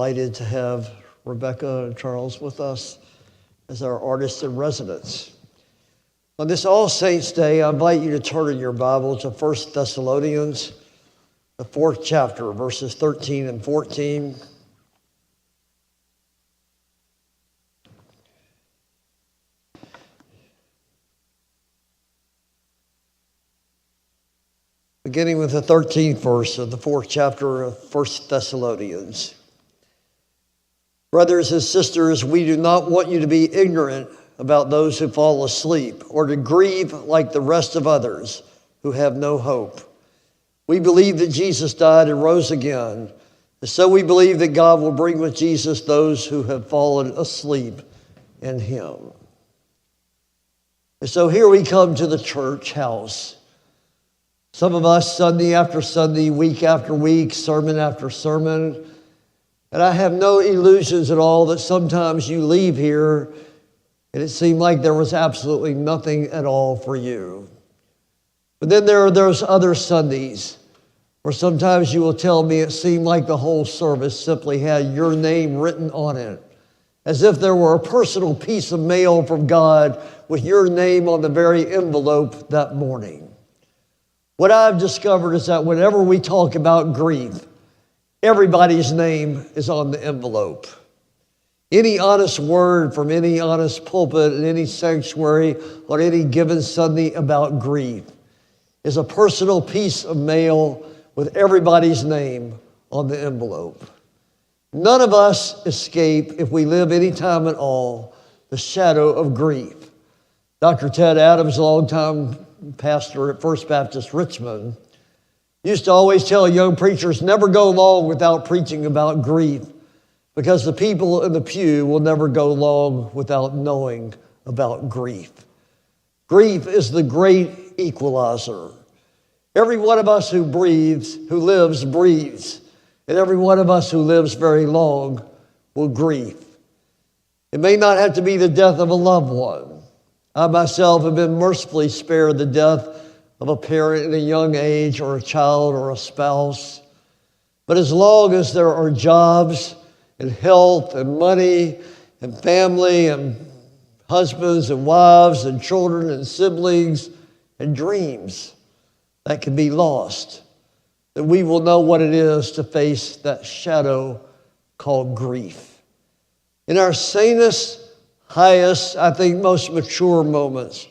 delighted to have Rebecca and Charles with us as our artists in residence. On this All Saints Day, I invite you to turn in your Bible to 1 Thessalonians, the 4th chapter, verses 13 and 14. Beginning with the 13th verse of the 4th chapter of 1 Thessalonians. Brothers and sisters, we do not want you to be ignorant about those who fall asleep, or to grieve like the rest of others who have no hope. We believe that Jesus died and rose again, and so we believe that God will bring with Jesus those who have fallen asleep in him. And so here we come to the church house. Some of us Sunday after Sunday, week after week, sermon after sermon. And I have no illusions at all that sometimes you leave here and it seemed like there was absolutely nothing at all for you. But then there are those other Sundays where sometimes you will tell me it seemed like the whole service simply had your name written on it, as if there were a personal piece of mail from God with your name on the very envelope that morning. What I've discovered is that whenever we talk about grief, everybody's name is on the envelope. Any honest word from any honest pulpit in any sanctuary on any given Sunday about grief is a personal piece of mail with everybody's name on the envelope. None of us escape, if we live any time at all, the shadow of grief. Dr. Ted Adams, a longtime pastor at First Baptist Richmond, used to always tell young preachers, never go long without preaching about grief, because the people in the pew will never go long without knowing about grief. Grief is the great equalizer. Every one of us who breathes, who lives, breathes. And every one of us who lives very long will grieve. It may not have to be the death of a loved one. I myself have been mercifully spared the death of a parent at a young age, or a child, or a spouse. But as long as there are jobs and health and money and family and husbands and wives and children and siblings and dreams that can be lost, then we will know what it is to face that shadow called grief. In our sanest, highest, I think most mature moments,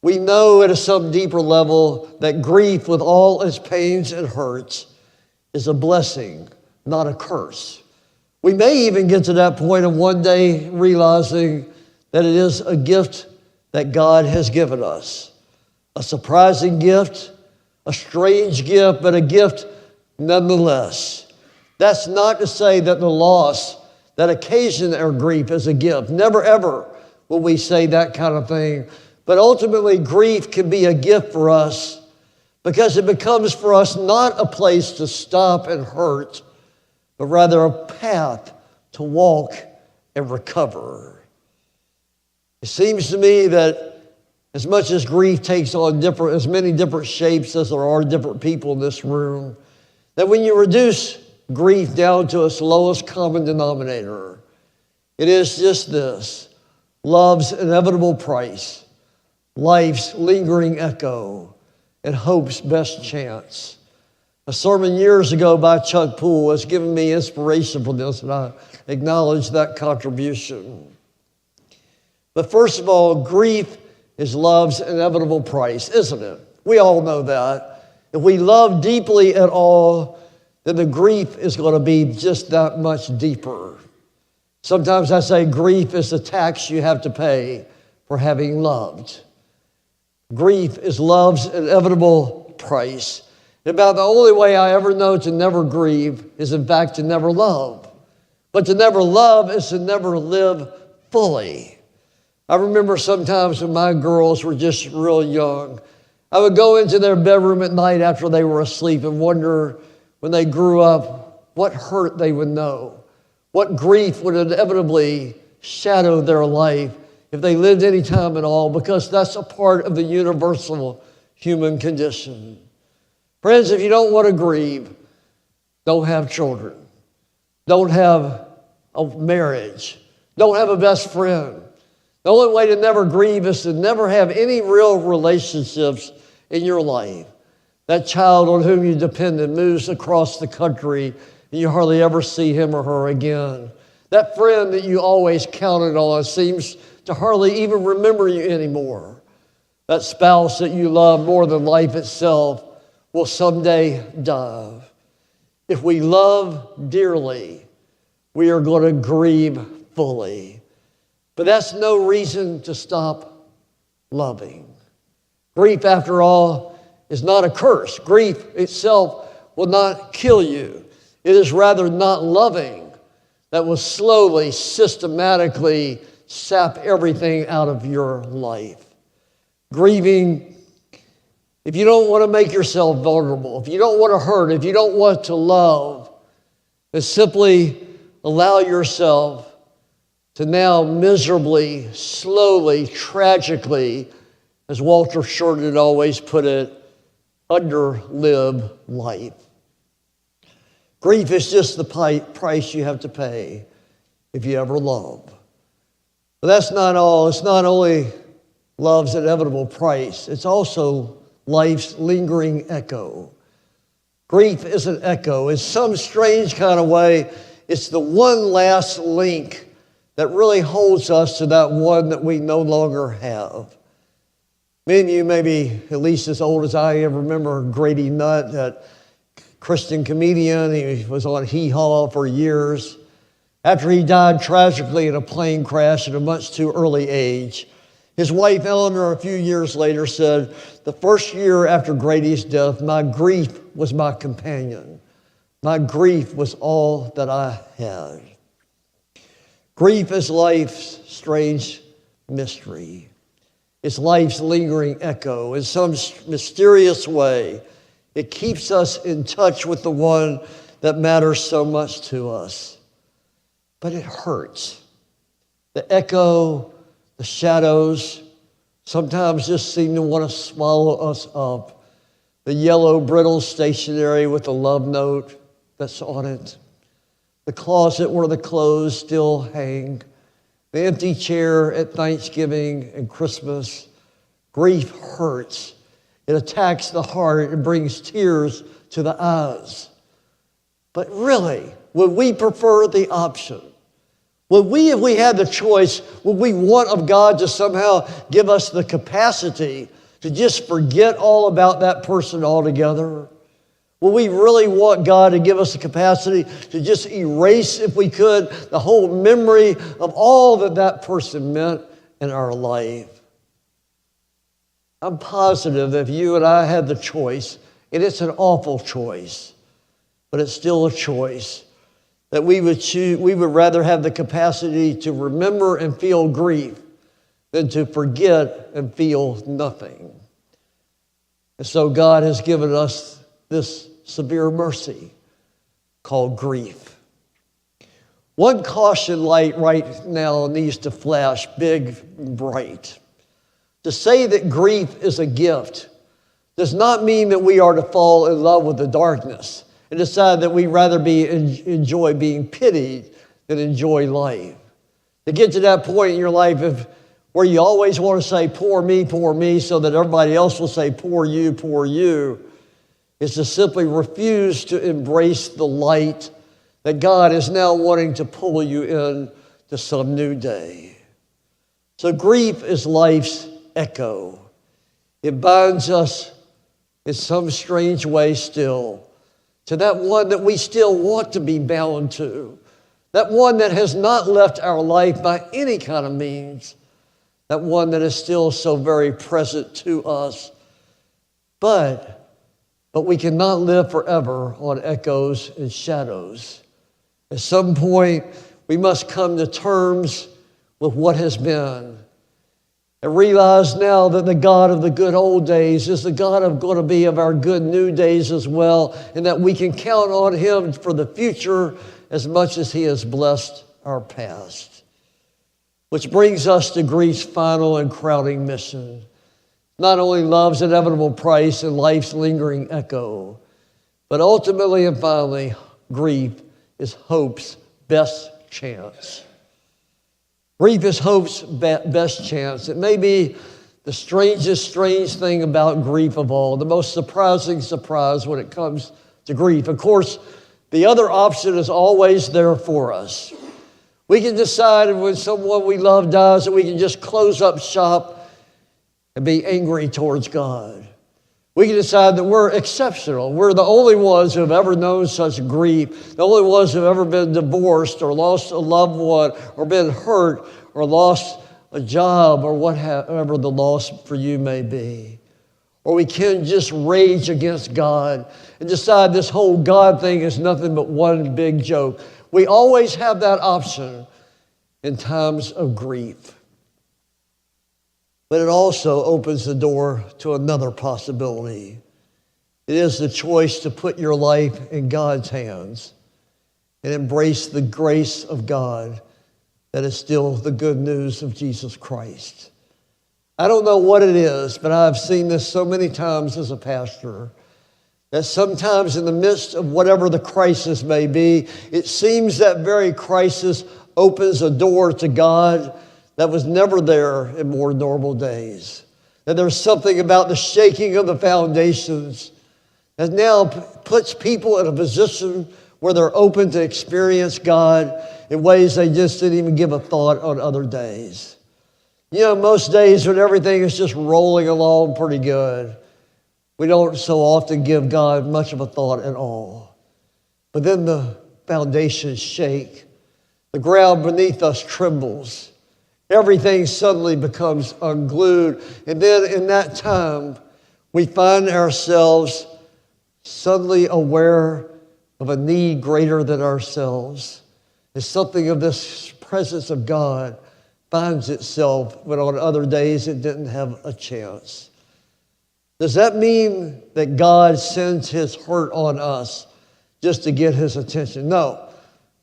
we know at some deeper level that grief, with all its pains and hurts, is a blessing, not a curse. We may even get to that point of one day realizing that it is a gift that God has given us. A surprising gift, a strange gift, but a gift nonetheless. That's not to say that the loss that occasion our grief is a gift. Never ever will we say that kind of thing. But ultimately, grief can be a gift for us because it becomes for us not a place to stop and hurt, but rather a path to walk and recover. It seems to me that as much as grief takes on as many different shapes as there are different people in this room, that when you reduce grief down to its lowest common denominator, it is just this: love's inevitable price, life's lingering echo, and hope's best chance. A sermon years ago by Chuck Poole has given me inspiration for this, and I acknowledge that contribution. But first of all, grief is love's inevitable price, isn't it? We all know that. If we love deeply at all, then the grief is going to be just that much deeper. Sometimes I say grief is the tax you have to pay for having loved. Grief is love's inevitable price. And about the only way I ever know to never grieve is, in fact, to never love. But to never love is to never live fully. I remember sometimes when my girls were just real young, I would go into their bedroom at night after they were asleep and wonder, when they grew up, what hurt they would know, what grief would inevitably shadow their life if they lived any time at all, because that's a part of the universal human condition. Friends, if you don't want to grieve, don't have children. don't have a marriage, don't have a best friend. The only way to never grieve is to never have any real relationships in your life. That child on whom you depended moves across the country and you hardly ever see him or her again. That friend that you always counted on seems to hardly even remember you anymore. That spouse that you love more than life itself will someday die. If we love dearly, we are going to grieve fully. But that's no reason to stop loving. Grief, after all, is not a curse. Grief itself will not kill you. It is rather not loving that will slowly, systematically sap everything out of your life. Grieving, if you don't want to make yourself vulnerable, if you don't want to hurt, if you don't want to love, then simply allow yourself to now miserably, slowly, tragically, as Walter Short always put it, underlive life. Grief is just the price you have to pay if you ever love. But that's not all. It's not only love's inevitable price, it's also life's lingering echo. Grief is an echo. In some strange kind of way, it's the one last link that really holds us to that one that we no longer have. Many of you may be at least as old as I am. Remember Grady Nutt, that Christian comedian. He was on Hee Haw for years. After he died tragically in a plane crash at a much too early age, his wife Eleanor a few years later said, "The first year after Grady's death, my grief was my companion. My grief was all that I had." Grief is life's strange mystery. It's life's lingering echo. In some mysterious way, it keeps us in touch with the one that matters so much to us. But it hurts. The echo, the shadows, sometimes just seem to want to swallow us up. The yellow, brittle stationery with the love note that's on it. The closet where the clothes still hang. The empty chair at Thanksgiving and Christmas. Grief hurts. It attacks the heart and brings tears to the eyes. But really, would we prefer the option? Would we, if we had the choice, would we want of God to somehow give us the capacity to just forget all about that person altogether? Will we really want God to give us the capacity to just erase, if we could, the whole memory of all that that person meant in our life? I'm positive that if you and I had the choice, and it's an awful choice, but it's still a choice, that we would rather have the capacity to remember and feel grief than to forget and feel nothing. And so God has given us this severe mercy called grief. One caution light right now needs to flash big and bright. To say that grief is a gift does not mean that we are to fall in love with the darkness and decide that we'd rather enjoy being pitied than enjoy life. To get to that point in your life where you always want to say, poor me, so that everybody else will say, poor you, is to simply refuse to embrace the light that God is now wanting to pull you in to some new day. So grief is life's echo. It binds us in some strange way still to that one that we still want to be bound to, that one that has not left our life by any kind of means, that one that is still so very present to us. But we cannot live forever on echoes and shadows. At some point, we must come to terms with what has been and realize now that the God of the good old days is the God of going to be of our good new days as well, and that we can count on Him for the future as much as He has blessed our past. Which brings us to grief's final and crowning mission. Not only love's inevitable price and life's lingering echo, but ultimately and finally, grief is hope's best chance. Grief is hope's best chance. It may be the strangest strange thing about grief of all, the most surprising surprise when it comes to grief. Of course, the other option is always there for us. We can decide when someone we love dies that we can just close up shop and be angry towards God. We can decide that we're exceptional. We're the only ones who have ever known such grief, the only ones who have ever been divorced or lost a loved one or been hurt or lost a job or whatever the loss for you may be. Or we can just rage against God and decide this whole God thing is nothing but one big joke. We always have that option in times of grief. But it also opens the door to another possibility. It is the choice to put your life in God's hands and embrace the grace of God that is still the good news of Jesus Christ. I don't know what it is, but I've seen this so many times as a pastor, that sometimes in the midst of whatever the crisis may be, it seems that very crisis opens a door to God that was never there in more normal days. That there's something about the shaking of the foundations that now puts people in a position where they're open to experience God in ways they just didn't even give a thought on other days. You know, most days when everything is just rolling along pretty good, we don't so often give God much of a thought at all. But then the foundations shake. The ground beneath us trembles. Everything suddenly becomes unglued. And then in that time, we find ourselves suddenly aware of a need greater than ourselves. As something of this presence of God finds itself when on other days it didn't have a chance. Does that mean that God sends his hurt on us just to get his attention? No,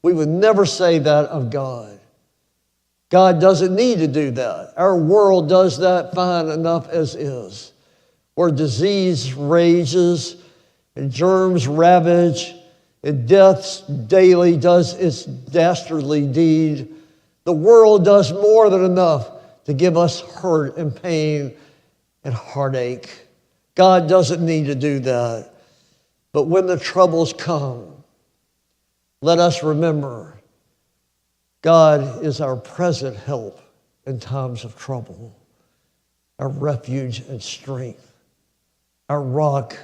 we would never say that of God. God doesn't need to do that. Our world does that fine enough as is. Where disease rages and germs ravage and death daily does its dastardly deed, the world does more than enough to give us hurt and pain and heartache. God doesn't need to do that. But when the troubles come, let us remember God is our present help in times of trouble, our refuge and strength, our rock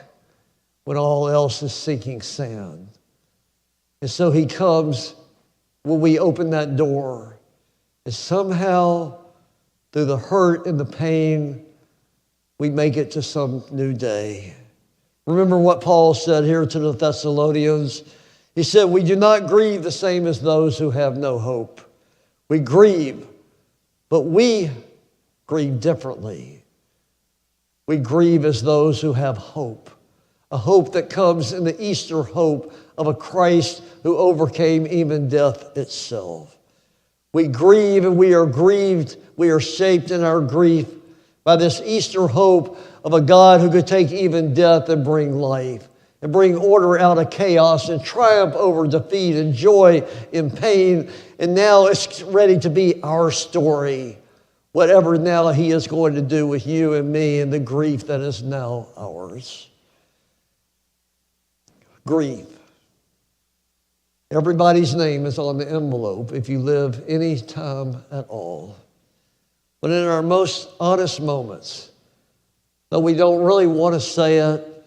when all else is sinking sand. And so he comes when we open that door, and somehow through the hurt and the pain, we make it to some new day. Remember what Paul said here to the Thessalonians? He said, we do not grieve the same as those who have no hope. We grieve, but we grieve differently. We grieve as those who have hope, a hope that comes in the Easter hope of a Christ who overcame even death itself. We grieve and we are grieved. We are shaped in our grief by this Easter hope of a God who could take even death and bring life, and bring order out of chaos, and triumph over defeat, and joy in pain. And now it's ready to be our story, whatever now he is going to do with you and me and the grief that is now ours. Grief. Everybody's name is on the envelope if you live any time at all. But in our most honest moments, though we don't really want to say it,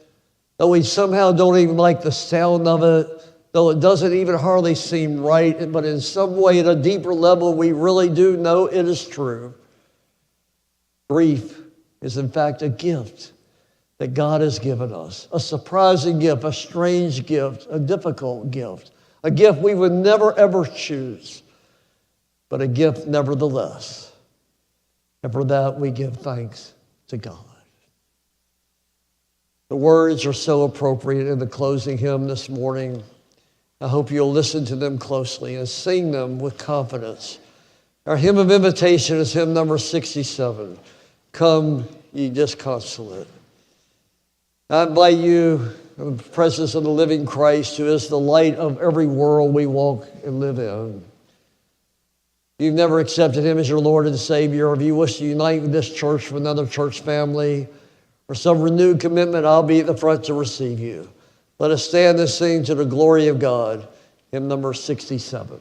though we somehow don't even like the sound of it, though it doesn't even hardly seem right, but in some way at a deeper level, we really do know it is true. Grief is in fact a gift that God has given us, a surprising gift, a strange gift, a difficult gift, a gift we would never ever choose, but a gift nevertheless. And for that, we give thanks to God. The words are so appropriate in the closing hymn this morning. I hope you'll listen to them closely and sing them with confidence. Our hymn of invitation is hymn number 67, Come Ye Disconsolate. I invite you in the presence of the living Christ, who is the light of every world we walk and live in. If you've never accepted him as your Lord and Savior, or if you wish to unite with this church with another church family, or some renewed commitment, I'll be at the front to receive you. Let us stand and sing to the glory of God, hymn number 67.